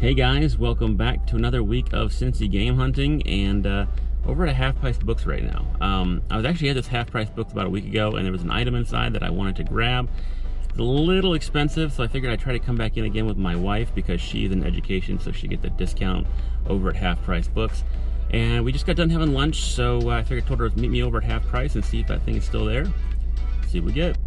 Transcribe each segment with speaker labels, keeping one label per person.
Speaker 1: Hey guys, welcome back to another week of Cincy game hunting, and over at Half Price Books right now. I was actually at this Half Price Books about a week ago, and there was an item inside that I wanted to grab. It's a little expensive, so I figured I'd try to come back in again with my wife because she's in education, so she gets a discount over at Half Price Books. And we just got done having lunch, so I figured I told her to meet me over at Half Price and see if that thing is still there. See what we get.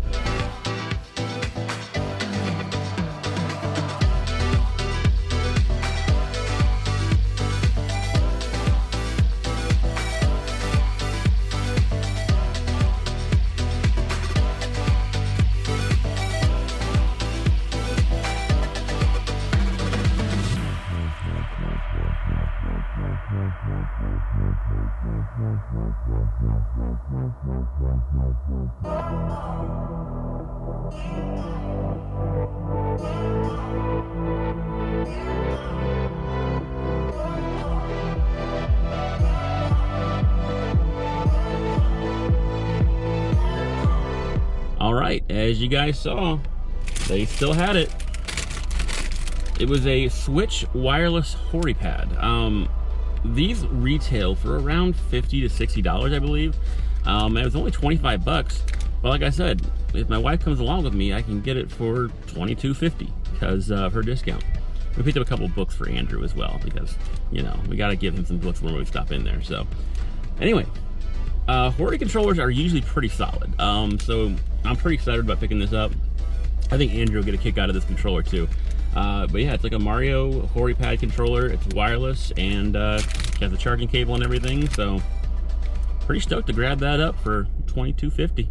Speaker 1: Alright, as you guys saw, they still had it. It was a Switch wireless Hori pad. These retail for around $50 to $60, I believe. And it was only 25 bucks. But like I said, if my wife comes along with me, I can get it for $22.50 because of her discount. We picked up a couple books for Andrew as well because, you know, we got to give him some books when we stop in there. So anyway, Hori controllers are usually pretty solid. So I'm pretty excited about picking this up. I think Andrew will get a kick out of this controller too. But yeah, it's like a Mario Hori pad controller. It's wireless and has a charging cable and everything. So pretty stoked to grab that up for $22.50.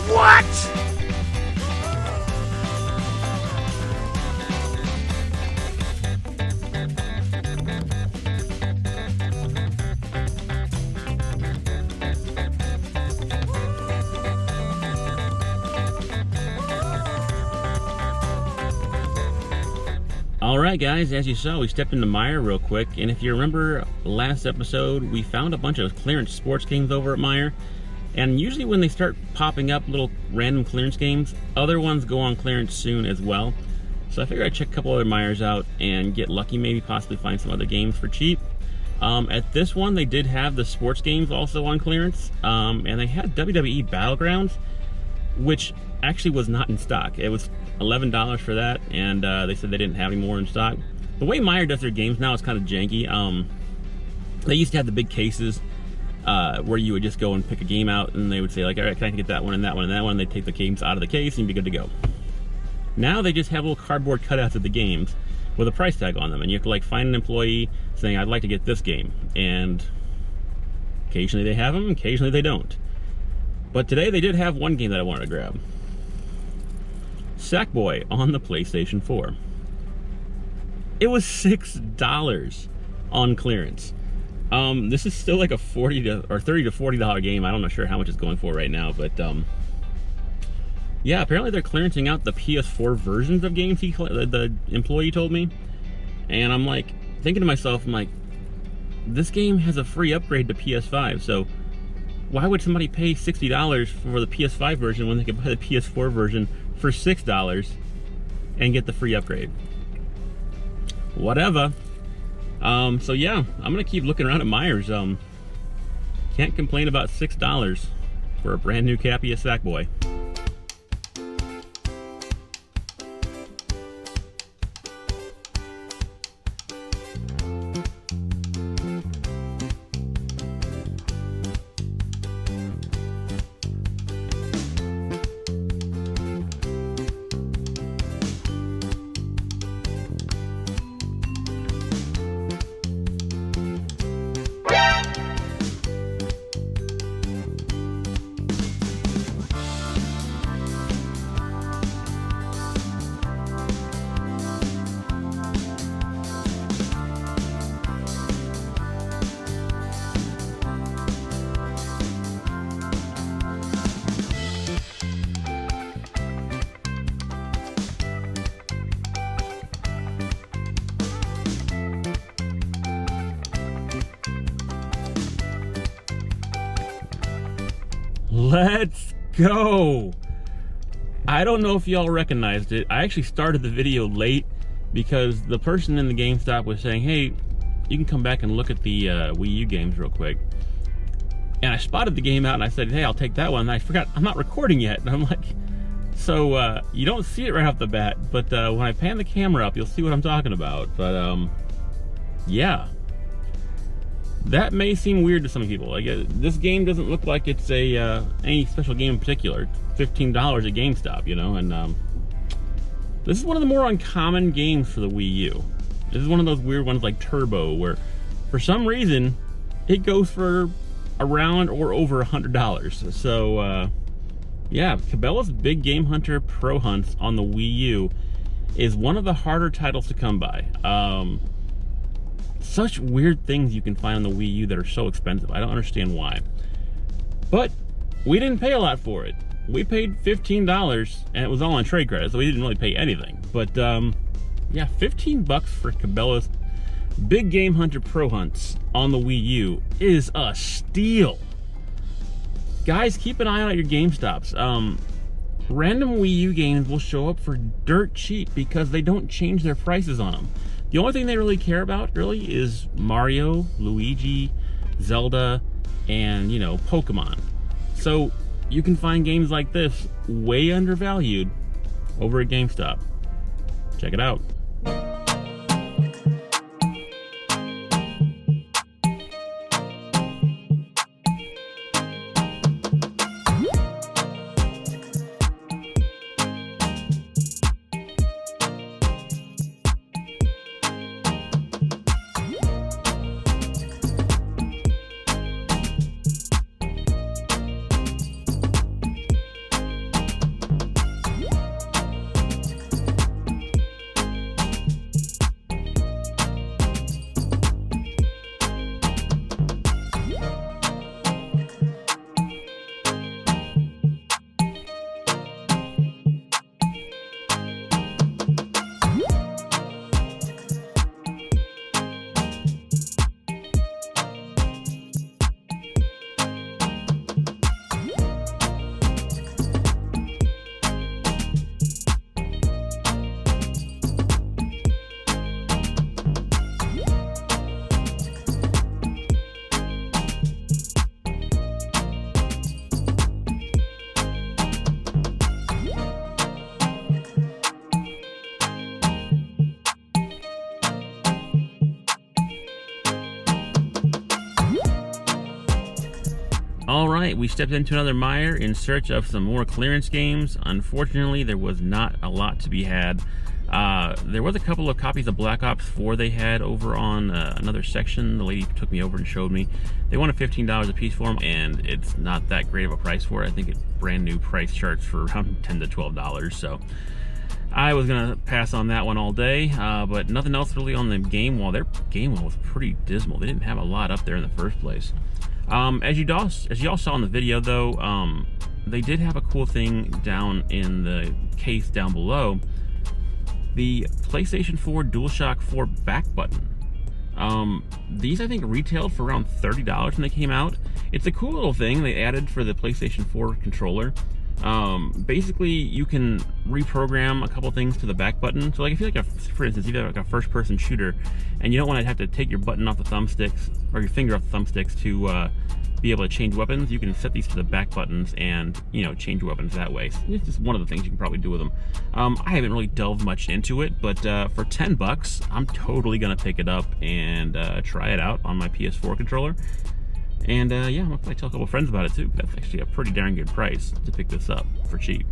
Speaker 2: What?
Speaker 1: Alright guys, as you saw, we stepped into Meijer real quick, and if you remember last episode, we found a bunch of clearance sports games over at Meijer. And usually when they start popping up little random clearance games, other ones go on clearance soon as well. So I figured I'd check a couple other Meijers out and get lucky, maybe possibly find some other games for cheap. At this one, they did have the sports games also on clearance, and they had WWE Battlegrounds, which actually was not in stock. It was $11 for that, and they said they didn't have any more in stock. The way Meijer does their games now is kind of janky. They used to have the big cases where you would just go and pick a game out, and they would say like, all right, can I get that one and that one and that one? And they'd take the games out of the case and you'd be good to go. Now they just have little cardboard cutouts of the games with a price tag on them, and you have to like find an employee saying, I'd like to get this game, and occasionally they have them, occasionally they don't. But today they did have one game that I wanted to grab. Sackboy on the PlayStation 4. It was $6 on clearance. This is still like a $30 to $40 game. I don't know sure how much it's going for right now, but yeah, apparently they're clearancing out the PS4 versions of games. The employee told me, and I'm like thinking to myself, I'm like, this game has a free upgrade to PS5, so why would somebody pay $60 for the PS5 version when they could buy the PS4 version for $6 and get the free upgrade? Whatever. So yeah, I'm gonna keep looking around at Meijer's. Can't complain about $6 for a brand new Cappy of Sackboy. Let's go. I don't know if y'all recognized it. I actually started the video late because the person in the GameStop was saying, hey, you can come back and look at the Wii U games real quick. And I spotted the game out and I said, hey, I'll take that one. And I forgot, I'm not recording yet. And I'm like, so you don't see it right off the bat, but when I pan the camera up, you'll see what I'm talking about. But yeah. That may seem weird to some people. Like, this game doesn't look like it's a any special game in particular. It's $15 at GameStop, you know, and this is one of the more uncommon games for the Wii U. This is one of those weird ones like Turbo, where for some reason it goes for around or over $100. So yeah, Cabela's Big Game Hunter Pro Hunts on the Wii U is one of the harder titles to come by. Such weird things you can find on the Wii U that are so expensive. I don't understand why. But we didn't pay a lot for it. We paid $15, and it was all on trade credit, so we didn't really pay anything. But yeah, $15 for Cabela's Big Game Hunter Pro Hunts on the Wii U is a steal. Guys, keep an eye out at your GameStops. Random Wii U games will show up for dirt cheap because they don't change their prices on them. The only thing they really care about, really, is Mario, Luigi, Zelda, and, you know, Pokemon. So you can find games like this way undervalued over at GameStop. Check it out. Alright, we stepped into another Meijer in search of some more clearance games. Unfortunately, there was not a lot to be had. There was a couple of copies of Black Ops 4 they had over on another section. The lady took me over and showed me. They wanted $15 a piece for them, and it's not that great of a price for it. I think it's brand new price charts for around $10 to $12, so I was gonna pass on that one all day, but nothing else really on the game wall. Their game wall was pretty dismal. They didn't have a lot up there in the first place. As y'all saw in the video, though, they did have a cool thing down in the case down below. The PlayStation 4 DualShock 4 back button. These, I think, retailed for around $30 when they came out. It's a cool little thing they added for the PlayStation 4 controller. Basically, you can reprogram a couple things to the back button. So, like, if you're for instance, if you have like a first-person shooter, and you don't want to have to take your button off the thumbsticks or your finger off the thumbsticks to be able to change weapons, you can set these to the back buttons and, you know, change weapons that way. So it's just one of the things you can probably do with them. I haven't really delved much into it, but for $10, I'm totally gonna pick it up and try it out on my PS4 controller. And yeah, I'm gonna probably tell a couple friends about it too. That's actually a pretty darn good price to pick this up for cheap.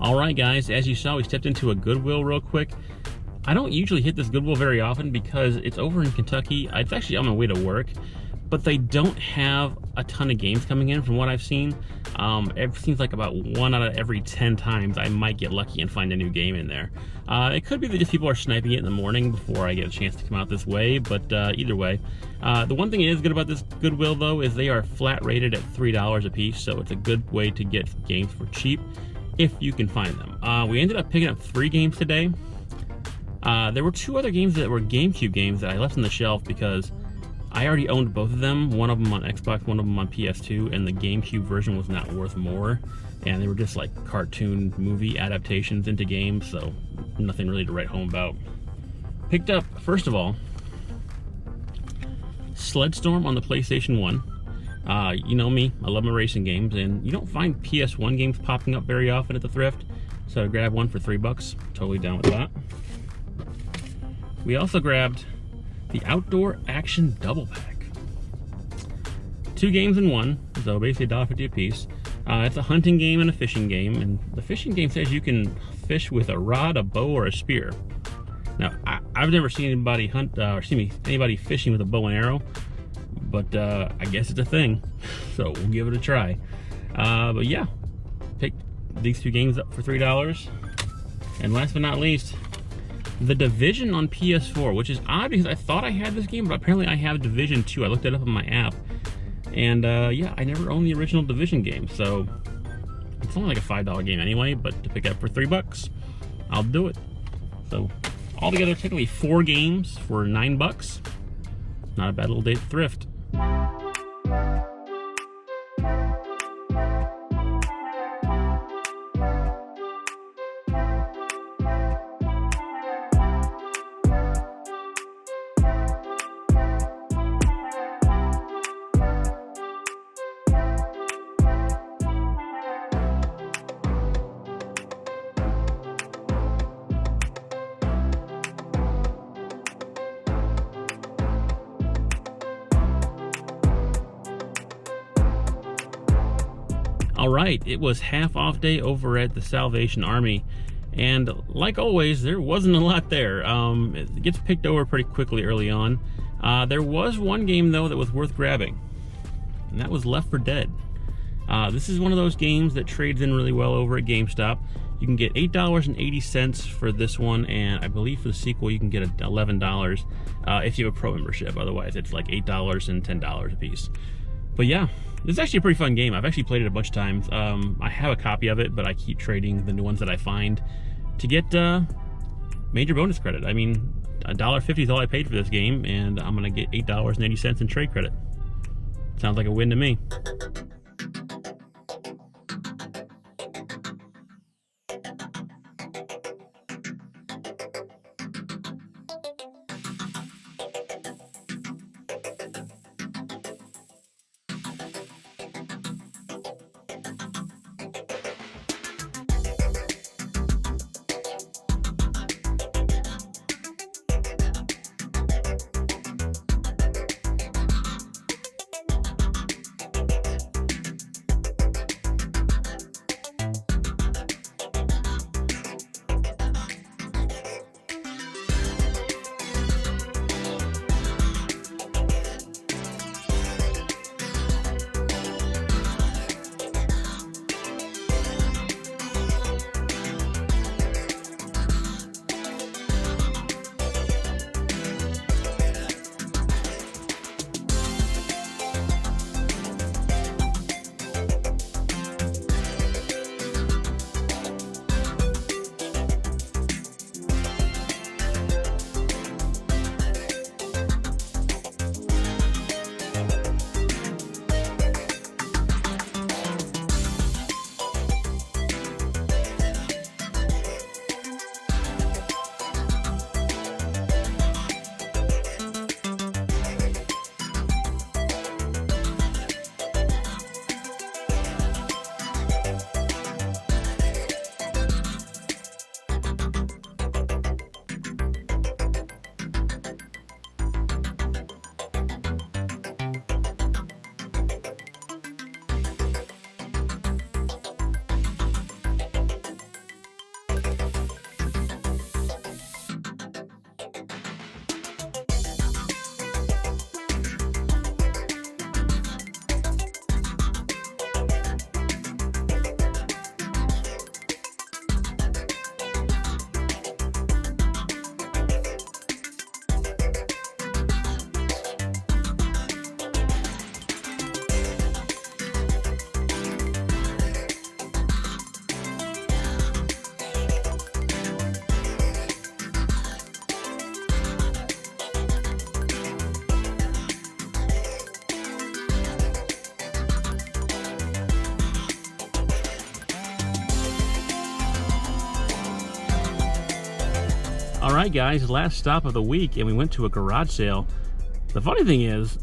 Speaker 1: Alright guys, as you saw, we stepped into a Goodwill real quick. I don't usually hit this Goodwill very often because it's over in Kentucky. It's actually on my way to work, but they don't have a ton of games coming in from what I've seen. It seems like about 1 out of every 10 times I might get lucky and find a new game in there. It could be that just people are sniping it in the morning before I get a chance to come out this way, but either way. The one thing that is good about this Goodwill though is they are flat rated at $3 a piece, so it's a good way to get games for cheap if you can find them. We ended up picking up 3 games today. There were 2 other games that were GameCube games that I left on the shelf because I already owned both of them. One of them on Xbox, one of them on PS2, and the GameCube version was not worth more. And they were just like cartoon movie adaptations into games, so nothing really to write home about. Picked up, first of all, Sledstorm on the PlayStation 1. You know me, I love my racing games, and you don't find PS1 games popping up very often at the Thrift, so I grabbed one for $3. Totally down with that. We also grabbed the Outdoor Action Double Pack. 2 games in one, so basically $1.50 a piece. It's a hunting game and a fishing game, and the fishing game says you can fish with a rod, a bow, or a spear. Now, I've never seen anybody anybody fishing with a bow and arrow, but I guess it's a thing, so we'll give it a try. But yeah, picked these 2 games up for $3. And last but not least, The Division on PS4, which is odd because I thought I had this game, but apparently I have Division 2. I looked it up on my app, and yeah, I never owned the original Division game, so it's only like a $5 game anyway, but to pick up for $3, I'll do it. So altogether, technically 4 games for $9. Not a bad little day at Thrift. Alright, it was half off day over at the Salvation Army, and like always, there wasn't a lot there. It gets picked over pretty quickly early on. There was one game though that was worth grabbing, and that was Left 4 Dead. This is one of those games that trades in really well over at GameStop. You can get $8.80 for this one, and I believe for the sequel you can get $11 if you have a pro membership. Otherwise it's like $8 and $10 a piece. But yeah, this is actually a pretty fun game. I've actually played it a bunch of times. I have a copy of it, but I keep trading the new ones that I find to get major bonus credit. I mean, $1.50 is all I paid for this game, and I'm gonna get $8.80 in trade credit. Sounds like a win to me. All right, guys, last stop of the week, and we went to a garage sale. The funny thing is,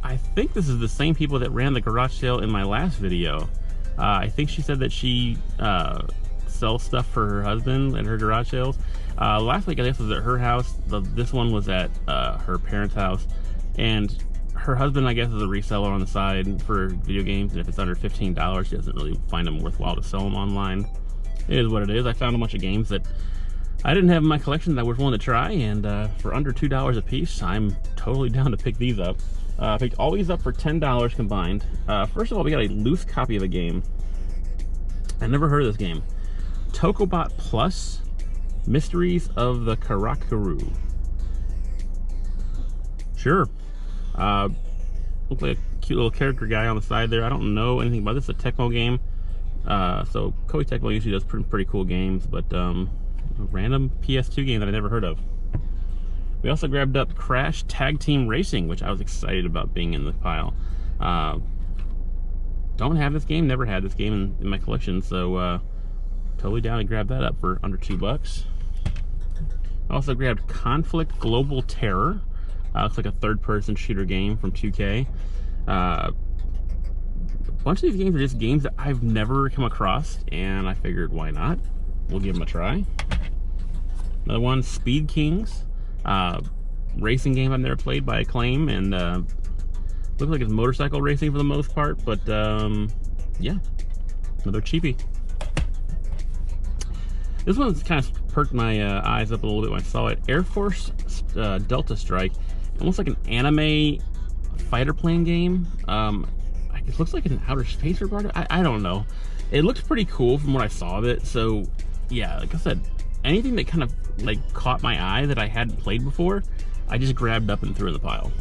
Speaker 1: I think this is the same people that ran the garage sale in my last video. I think she said that she sells stuff for her husband at her garage sales. Last week, I guess, was at her house. This one was at her parents' house. And her husband, I guess, is a reseller on the side for video games. And if it's under $15, she doesn't really find them worthwhile to sell them online. It is what it is. I found a bunch of games that I didn't have in my collection that I was willing to try. And for under $2 a piece, I'm totally down to pick these up. I picked all these up for $10 combined. First of all, we got a loose copy of a game. I never heard of this game. Tokobot Plus, Mysteries of the Karakuru. Sure. Looks like a cute little character guy on the side there. I don't know anything about this. It's a Tecmo game. So Koei Tecmo usually does pretty cool games, but a random PS2 game that I never heard of. We also grabbed up Crash Tag Team Racing, which I was excited about being in the pile. Don't have this game, never had this game in my collection, so totally down to grab that up for under $2. I also grabbed Conflict Global Terror. Looks like a third-person shooter game from 2K. A bunch of these games are just games that I've never come across, and I figured, why not? We'll give them a try. Another one, Speed Kings. Racing game I've never played by Acclaim, and looks like it's motorcycle racing for the most part, but yeah, another cheapie. This one's kind of perked my eyes up a little bit when I saw it. Air Force Delta Strike, almost like an anime fighter plane game. It looks like an outer space regard. I don't know. It looks pretty cool from what I saw of it. So yeah, like I said, anything that kind of like caught my eye that I hadn't played before, I just grabbed up and threw in the pile.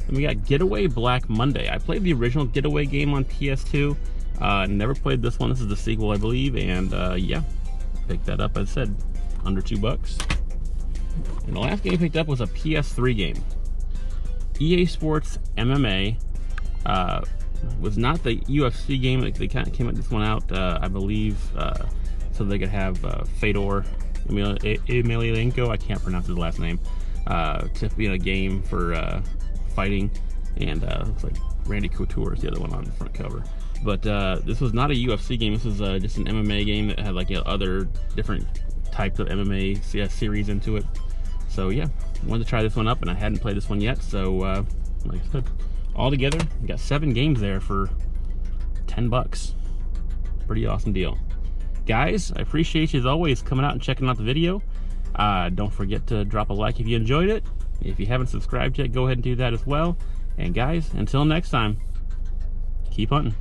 Speaker 1: And we got Getaway Black Monday. I played the original Getaway game on PS2. Never played this one. This is the sequel, I believe. And yeah, picked that up, as I said, under $2. And the last game I picked up was a PS3 game. EA Sports MMA. Was not the UFC game. They kind of came at this one out, I believe, so they could have Fedor Emelianenko, I can't pronounce his last name, to be in a game for fighting. And looks like Randy Couture is the other one on the front cover. But this was not a UFC game. This was just an MMA game that had like other different types of MMA series into it. So yeah, wanted to try this one up, and I hadn't played this one yet. So like I said, all together, we got 7 games there for $10. Pretty awesome deal. Guys, I appreciate you as always coming out and checking out the video. Don't forget to drop a like if you enjoyed it. If you haven't subscribed yet, go ahead and do that as well. And guys, until next time, keep hunting.